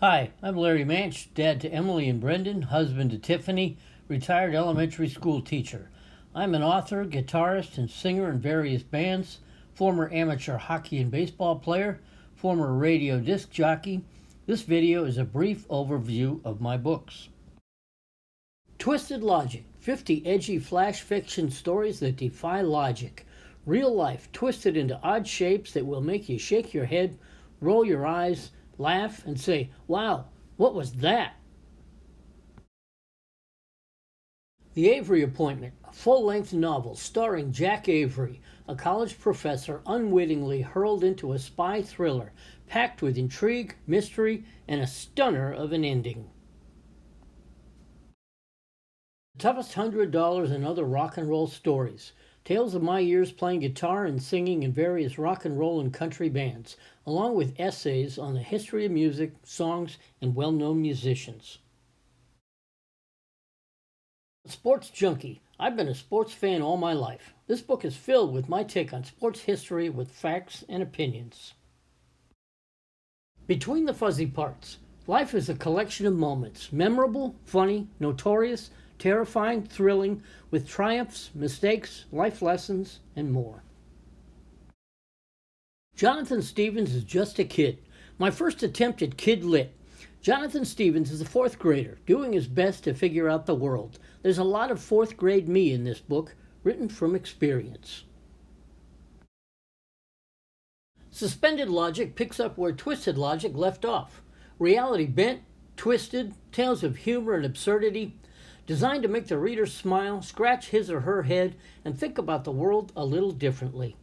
Hi, I'm Larry Manch, dad to Emily and Brendan, husband to Tiffany, retired elementary school teacher. I'm an author, guitarist, and singer in various bands, former amateur hockey and baseball player, former radio disc jockey. This video is a brief overview of my books. Twisted Logic, 50 edgy flash fiction stories that defy logic. Real life twisted into odd shapes that will make you shake your head, roll your eyes, laugh, and say, "Wow, what was that?" The Avery Appointment, a full-length novel starring Jack Avery, a college professor unwittingly hurled into a spy thriller packed with intrigue, mystery, and a stunner of an ending. The Toughest $100 and Other Rock and Roll Stories. Tales of my years playing guitar and singing in various rock and roll and country bands, along with essays on the history of music, songs, and well-known musicians. Sports Junkie. I've been a sports fan all my life. This book is filled with my take on sports history with facts and opinions. Between the Fuzzy Parts. Life is a collection of moments, memorable, funny, notorious, terrifying, thrilling, with triumphs, mistakes, life lessons, and more. Jonathan Stevens is just a kid. My first attempt at Kid Lit. Jonathan Stevens is a fourth grader, doing his best to figure out the world. There's a lot of fourth grade me in this book, written from experience. Suspended Logic picks up where Twisted Logic left off. Reality bent, twisted, tales of humor and absurdity, designed to make the reader smile, scratch his or her head, and think about the world a little differently.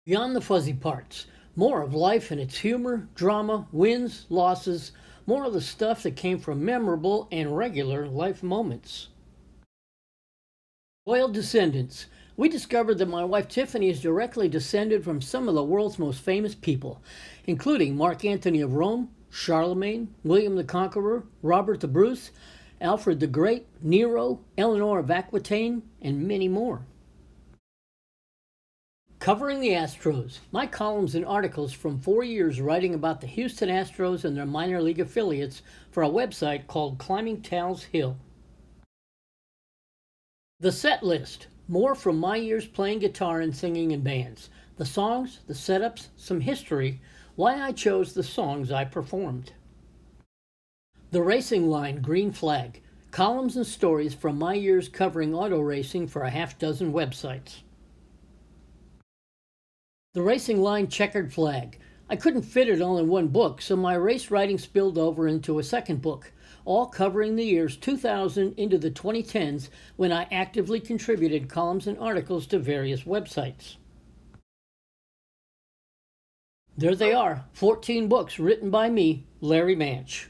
Beyond the Fuzzy Parts. More of life and its humor, drama, wins, losses, more of the stuff that came from memorable and regular life moments. Royal Descendants. We discovered that my wife Tiffany is directly descended from some of the world's most famous people, including Mark Antony of Rome, Charlemagne, William the Conqueror, Robert the Bruce, Alfred the Great, Nero, Eleanor of Aquitaine, and many more. Covering the Astros. My columns and articles from 4 years writing about the Houston Astros and their minor league affiliates for a website called Climbing Tal's Hill. The Set List. More from my years playing guitar and singing in bands. The songs, the setups, some history, why I chose the songs I performed. The Racing Line Green Flag. Columns and stories from my years covering auto racing for a half dozen websites. The Racing Line Checkered Flag. I couldn't fit it all in one book, so my race writing spilled over into a second book, all covering the years 2000 into the 2010s when I actively contributed columns and articles to various websites. There they are, 14 books written by me, Larry Manch.